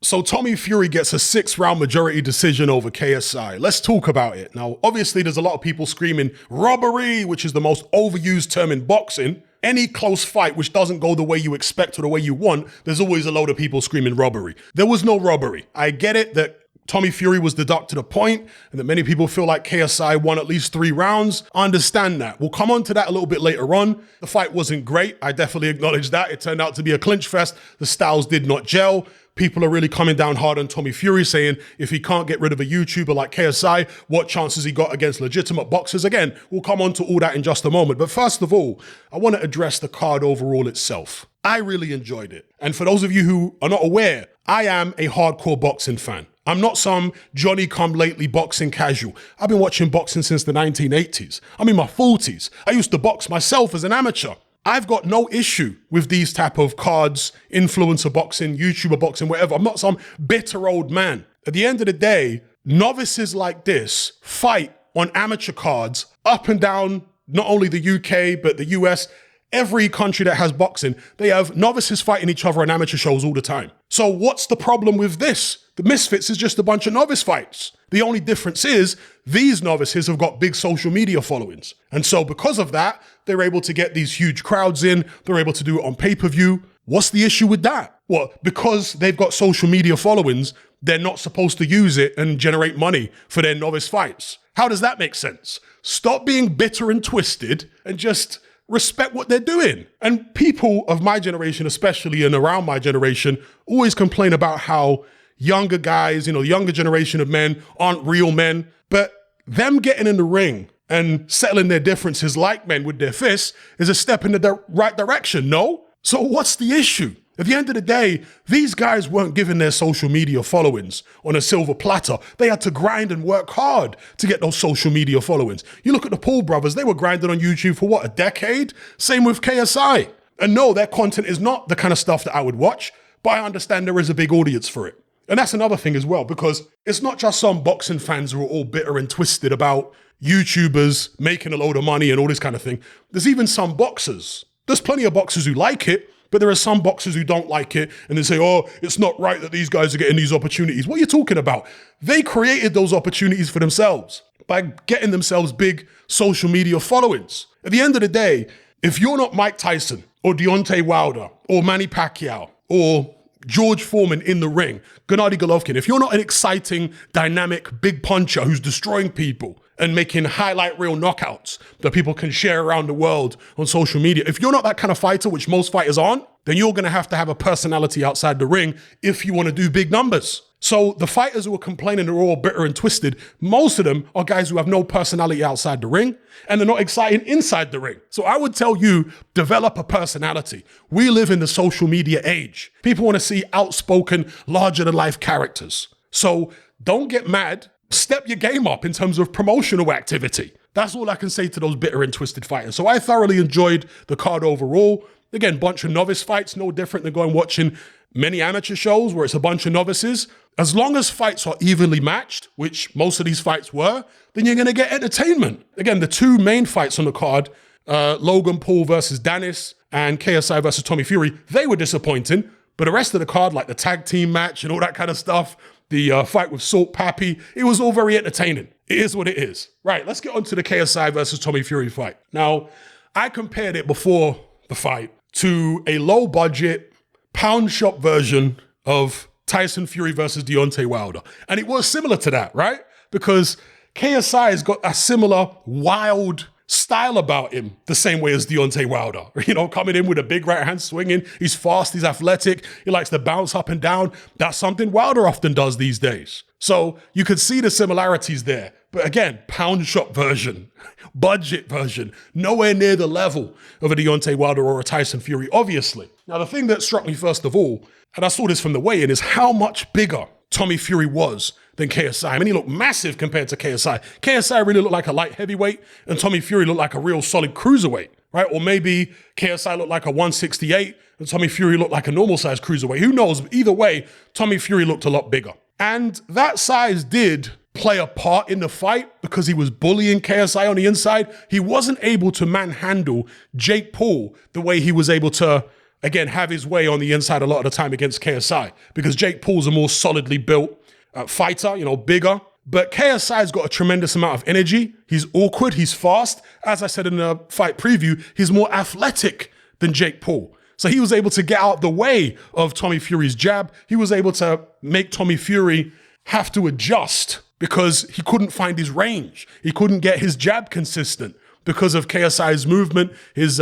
So Tommy Fury gets a 6-round majority decision over KSI. Let's talk about it. Now, obviously, there's a lot of people screaming robbery, which is the most overused term in boxing. Any close fight which doesn't go the way you expect or the way you want, there's always a load of people screaming robbery. There was no robbery. I get it that Tommy Fury was deducted a point and that many people feel like KSI won at least 3 rounds. I understand that. We'll come on to that a little bit later on. The fight wasn't great. I definitely acknowledge that. It turned out to be a clinch fest. The styles did not gel. People are really coming down hard on Tommy Fury, saying if he can't get rid of a YouTuber like KSI, what chances he got against legitimate boxers? Again, we'll come on to all that in just a moment. But first of all, I want to address the card overall itself. I really enjoyed it. And for those of you who are not aware, I am a hardcore boxing fan. I'm not some Johnny-come-lately boxing casual. I've been watching boxing since the 1980s. I'm in my 40s. I used to box myself as an amateur. I've got no issue with these type of cards, influencer boxing, YouTuber boxing, whatever. I'm not some bitter old man. At the end of the day, novices like this fight on amateur cards up and down not only the UK, but the US. Every country that has boxing, they have novices fighting each other on amateur shows all the time. So what's the problem with this? The Misfits is just a bunch of novice fights. The only difference is these novices have got big social media followings. And so because of that, they're able to get these huge crowds in. They're able to do it on pay-per-view. What's the issue with that? Well, because they've got social media followings, they're not supposed to use it and generate money for their novice fights. How does that make sense? Stop being bitter and twisted and just respect what they're doing. And people of my generation, especially and around my generation, always complain about how younger guys, younger generation of men aren't real men. But them getting in the ring and settling their differences like men with their fists is a step in the right direction, no? So what's the issue? At the end of the day, these guys weren't given their social media followings on a silver platter. They had to grind and work hard to get those social media followings. You look at the Paul brothers, they were grinding on YouTube for what, a decade? Same with KSI. And no, their content is not the kind of stuff that I would watch, but I understand there is a big audience for it. And that's another thing as well, because it's not just some boxing fans who are all bitter and twisted about YouTubers making a load of money and all this kind of thing. There's even some boxers. There's plenty of boxers who like it, but there are some boxers who don't like it and they say, oh, it's not right that these guys are getting these opportunities. What are you talking about? They created those opportunities for themselves by getting themselves big social media followings. At the end of the day, if you're not Mike Tyson or Deontay Wilder or Manny Pacquiao or George Foreman in the ring, Gennady Golovkin, if you're not an exciting, dynamic, big puncher who's destroying people and making highlight reel knockouts that people can share around the world on social media, if you're not that kind of fighter, which most fighters aren't, then you're gonna have to have a personality outside the ring if you wanna do big numbers. So the fighters who are complaining they're all bitter and twisted, most of them are guys who have no personality outside the ring and they're not exciting inside the ring. So I would tell you, develop a personality. We live in the social media age. People wanna see outspoken, larger than life characters. So don't get mad. Step your game up in terms of promotional activity. That's all I can say to those bitter and twisted fighters. So I thoroughly enjoyed the card overall. Again, bunch of novice fights, no different than going watching many amateur shows where it's a bunch of novices. As long as fights are evenly matched, which most of these fights were, then you're gonna get entertainment. Again, the two main fights on the card, Logan Paul versus Dennis and KSI versus Tommy Fury, they were disappointing. But the rest of the card, like the tag team match and all that kind of stuff, the fight with Salt Pappy, it was all very entertaining. It is what it is. Right, let's get on to the KSI versus Tommy Fury fight. Now, I compared it before the fight to a low budget pound shop version of Tyson Fury versus Deontay Wilder. And it was similar to that, right? Because KSI has got a similar wild style about him, the same way as Deontay Wilder. Coming in with a big right hand swinging. He's fast, he's athletic. He likes to bounce up and down. That's something Wilder often does these days. So you could see the similarities there. But again, pound shop version, budget version, nowhere near the level of a Deontay Wilder or a Tyson Fury, obviously. Now, the thing that struck me first of all, and I saw this from the weigh-in, is how much bigger Tommy Fury was than KSI. I mean, he looked massive compared to KSI. KSI really looked like a light heavyweight, and Tommy Fury looked like a real solid cruiserweight, right? Or maybe KSI looked like a 168, and Tommy Fury looked like a normal-sized cruiserweight. Who knows? Either way, Tommy Fury looked a lot bigger. And that size did play a part in the fight because he was bullying KSI on the inside. He wasn't able to manhandle Jake Paul the way he was able to again, have his way on the inside a lot of the time against KSI, because Jake Paul's a more solidly built fighter, bigger. But KSI's got a tremendous amount of energy. He's awkward, he's fast. As I said in the fight preview, he's more athletic than Jake Paul. So he was able to get out the way of Tommy Fury's jab. He was able to make Tommy Fury have to adjust because he couldn't find his range. He couldn't get his jab consistent because of KSI's movement, his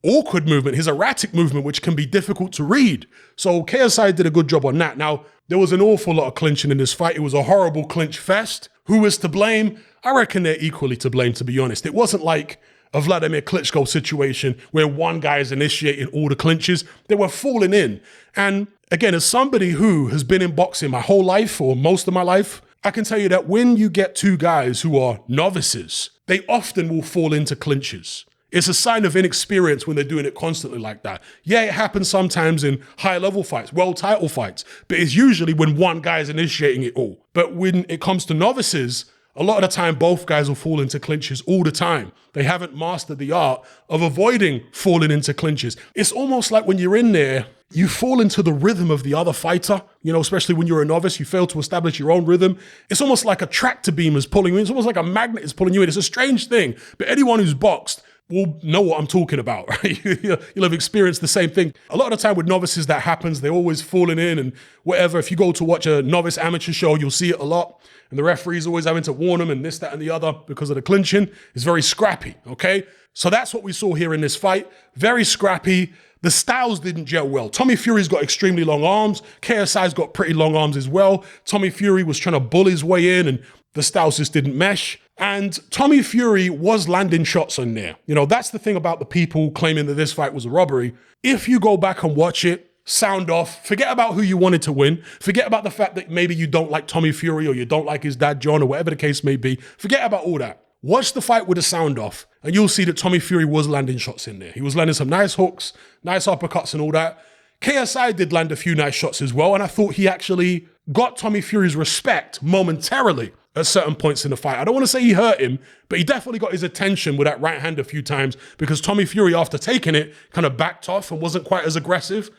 awkward movement, his erratic movement, which can be difficult to read. So KSI did a good job on that. Now, there was an awful lot of clinching in this fight. It was a horrible clinch fest. Who is to blame? I reckon they're equally to blame, to be honest. It wasn't like a Vladimir Klitschko situation where one guy is initiating all the clinches. They were falling in. And again, as somebody who has been in boxing my whole life or most of my life, I can tell you that when you get two guys who are novices, they often will fall into clinches. It's a sign of inexperience when they're doing it constantly like that. Yeah, it happens sometimes in high-level fights, world title fights, but it's usually when one guy is initiating it all. But when it comes to novices, a lot of the time, both guys will fall into clinches all the time. They haven't mastered the art of avoiding falling into clinches. It's almost like when you're in there, you fall into the rhythm of the other fighter, especially when you're a novice, you fail to establish your own rhythm. It's almost like a tractor beam is pulling you in. It's almost like a magnet is pulling you in. It's a strange thing, but anyone who's boxed will know what I'm talking about, right? You'll have experienced the same thing. A lot of the time with novices that happens, they're always falling in and whatever. If you go to watch a novice amateur show, you'll see it a lot. And the referee's always having to warn them and this, that, and the other because of the clinching. It's very scrappy, okay? So that's what we saw here in this fight. Very scrappy. The styles didn't gel well. Tommy Fury's got extremely long arms. KSI's got pretty long arms as well. Tommy Fury was trying to bull his way in and the styles just didn't mesh. And Tommy Fury was landing shots on there. That's the thing about the people claiming that this fight was a robbery. If you go back and watch it, sound off, forget about who you wanted to win, forget about the fact that maybe you don't like Tommy Fury or you don't like his dad, John, or whatever the case may be. Forget about all that. Watch the fight with the sound off, and you'll see that Tommy Fury was landing shots in there. He was landing some nice hooks, nice uppercuts and all that. KSI did land a few nice shots as well, and I thought he actually got Tommy Fury's respect momentarily at certain points in the fight. I don't want to say he hurt him, but he definitely got his attention with that right hand a few times because Tommy Fury, after taking it, kind of backed off and wasn't quite as aggressive,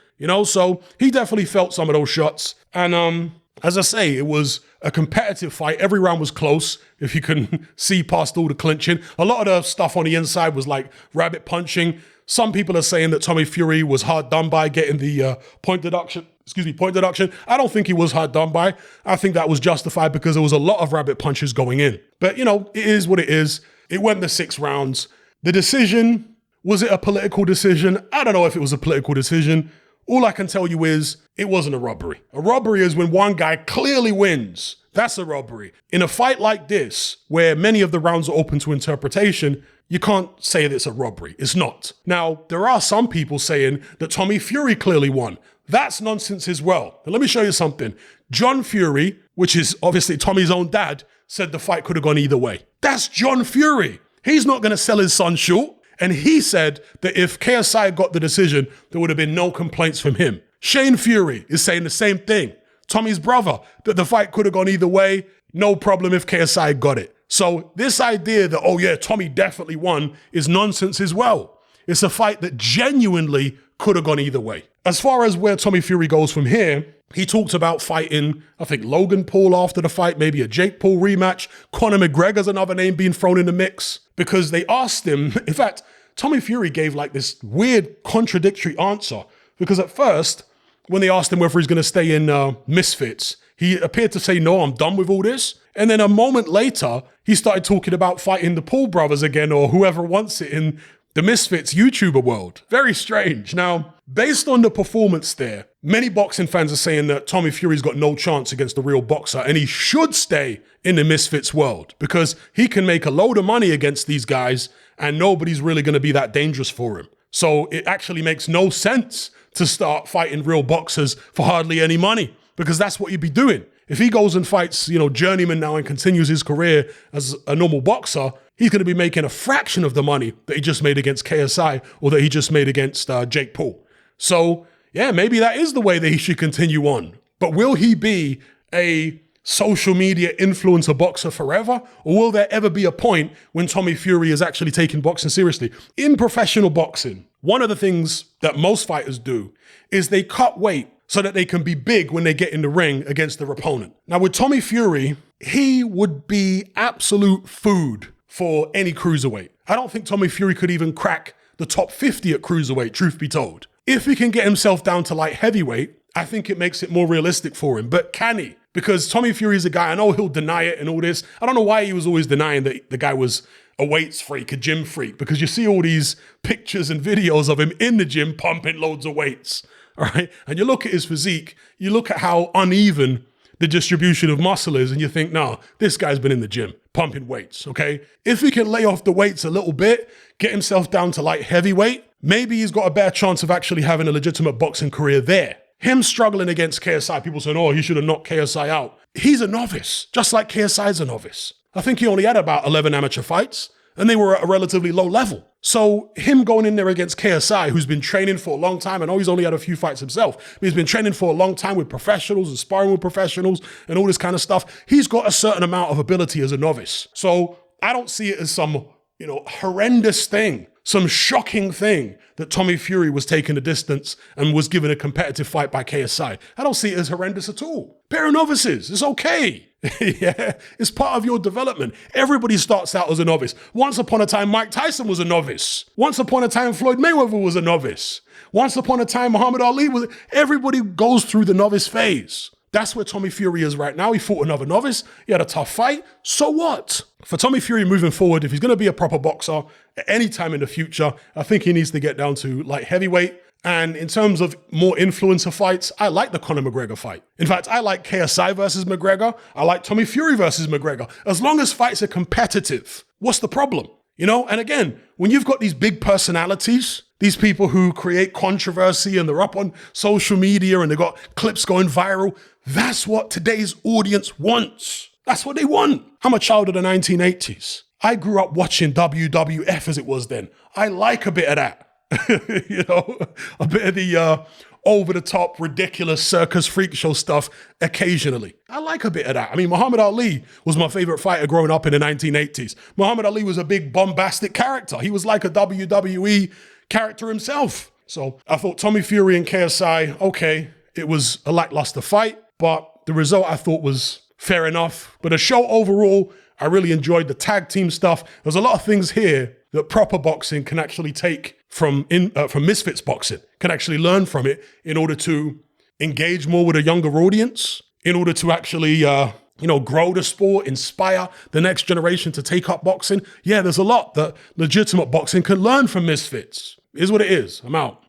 so he definitely felt some of those shots. And as I say, it was a competitive fight. Every round was close, if you can see past all the clinching. A lot of the stuff on the inside was like rabbit punching. Some people are saying that Tommy Fury was hard done by getting the point deduction. I don't think he was hard done by. I think that was justified because there was a lot of rabbit punches going in. But, it is what it is. It went the 6 rounds. The decision, was it a political decision? I don't know if it was a political decision. All I can tell you is it wasn't a robbery. A robbery is when one guy clearly wins. That's a robbery. In a fight like this, where many of the rounds are open to interpretation, you can't say that it's a robbery. It's not. Now, there are some people saying that Tommy Fury clearly won. That's nonsense as well. And let me show you something. John Fury, which is obviously Tommy's own dad, said the fight could have gone either way. That's John Fury. He's not going to sell his son short. And he said that if KSI got the decision, there would have been no complaints from him. Shane Fury is saying the same thing. Tommy's brother, that the fight could have gone either way. No problem if KSI got it. So this idea that, oh yeah, Tommy definitely won is nonsense as well. It's a fight that genuinely could have gone either way. As far as where Tommy Fury goes from here, he talked about fighting, I think, Logan Paul after the fight, maybe a Jake Paul rematch. Conor McGregor's another name being thrown in the mix because they asked him, in fact, Tommy Fury gave like this weird contradictory answer because at first, when they asked him whether he's going to stay in Misfits, he appeared to say, no, I'm done with all this. And then a moment later, he started talking about fighting the Paul brothers again or whoever wants it in the Misfits YouTuber world. Very strange. Now, based on the performance there, many boxing fans are saying that Tommy Fury's got no chance against the real boxer and he should stay in the Misfits world because he can make a load of money against these guys and nobody's really going to be that dangerous for him. So it actually makes no sense to start fighting real boxers for hardly any money because that's what you'd be doing. If he goes and fights, journeyman now and continues his career as a normal boxer, he's going to be making a fraction of the money that he just made against KSI or that he just made against Jake Paul. So, yeah, maybe that is the way that he should continue on. But will he be a social media influencer boxer forever? Or will there ever be a point when Tommy Fury is actually taking boxing seriously? In professional boxing, One of the things that most fighters do is they cut weight so that they can be big when they get in the ring against their opponent. Now with Tommy Fury, he would be absolute food for any cruiserweight. I don't think Tommy Fury could even crack the top 50 at cruiserweight, truth be told. If he can get himself down to light heavyweight, I think it makes it more realistic for him. But can he? Because Tommy Fury is a guy, I know he'll deny it and all this. I don't know why he was always denying that the guy was a weights freak, a gym freak, because you see all these pictures and videos of him in the gym pumping loads of weights, all right? And you look at his physique, you look at how uneven the distribution of muscle is, and you think, no, this guy's been in the gym pumping weights, okay? If he can lay off the weights a little bit, get himself down to light heavyweight, maybe he's got a better chance of actually having a legitimate boxing career there. Him struggling against KSI, people saying, oh, he should have knocked KSI out. He's a novice, just like KSI's a novice. I think he only had about 11 amateur fights, and they were at a relatively low level. So him going in there against KSI, who's been training for a long time, I know he's only had a few fights himself, but he's been training for a long time with professionals and sparring with professionals and all this kind of stuff. He's got a certain amount of ability as a novice. So I don't see it as some, horrendous thing, some shocking thing that Tommy Fury was taking the distance and was given a competitive fight by KSI. I don't see it as horrendous at all. Pair of novices, it's okay. Yeah, it's part of your development. Everybody starts out as a novice. Once upon a time, Mike Tyson was a novice. Once upon a time, Floyd Mayweather was a novice. Once upon a time, Muhammad Ali was. Everybody goes through the novice phase. That's where Tommy Fury is right now. He fought another novice. He had a tough fight. So what? For Tommy Fury moving forward, if he's going to be a proper boxer at any time in the future, I think he needs to get down to light heavyweight. And in terms of more influencer fights, I like the Conor McGregor fight. In fact, I like KSI versus McGregor. I like Tommy Fury versus McGregor. As long as fights are competitive, what's the problem? And again, when you've got these big personalities, these people who create controversy and they're up on social media and they've got clips going viral, that's what today's audience wants. That's what they want. I'm a child of the 1980s. I grew up watching WWF as it was then. I like a bit of that. A bit of the over-the-top, ridiculous circus freak show stuff occasionally. I like a bit of that. I mean, Muhammad Ali was my favorite fighter growing up in the 1980s. Muhammad Ali was a big bombastic character. He was like a WWE character himself. So I thought Tommy Fury and KSI, okay, it was a lackluster fight, but the result I thought was fair enough. But the show overall, I really enjoyed the tag team stuff. There's a lot of things here that proper boxing can actually take from Misfits boxing, can actually learn from it in order to engage more with a younger audience, in order to actually, grow the sport, inspire the next generation to take up boxing. Yeah, there's a lot that legitimate boxing can learn from Misfits. It is what it is. I'm out.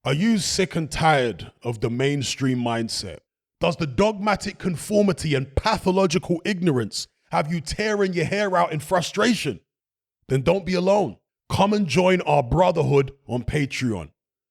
Are you sick and tired of the mainstream mindset? Does the dogmatic conformity and pathological ignorance have you tearing your hair out in frustration? Then don't be alone. Come and join our brotherhood on Patreon.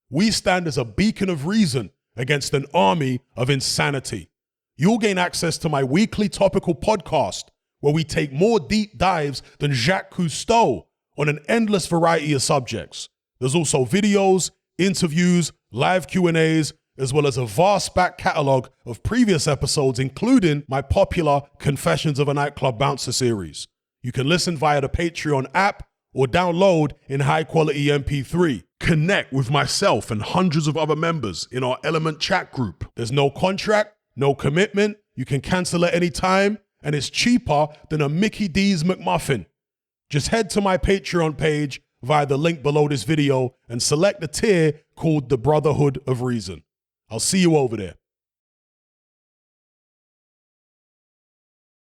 We stand as a beacon of reason against an army of insanity. You'll gain access to my weekly topical podcast where we take more deep dives than Jacques Cousteau on an endless variety of subjects. There's also videos, interviews, live Q&As, as well as a vast back catalogue of previous episodes, including my popular Confessions of a Nightclub Bouncer series. You can listen via the Patreon app or download in high-quality MP3. Connect with myself and hundreds of other members in our Element chat group. There's no contract, no commitment, you can cancel at any time, and it's cheaper than a Mickey D's McMuffin. Just head to my Patreon page via the link below this video and select the tier called the Brotherhood of Reason. I'll see you over there.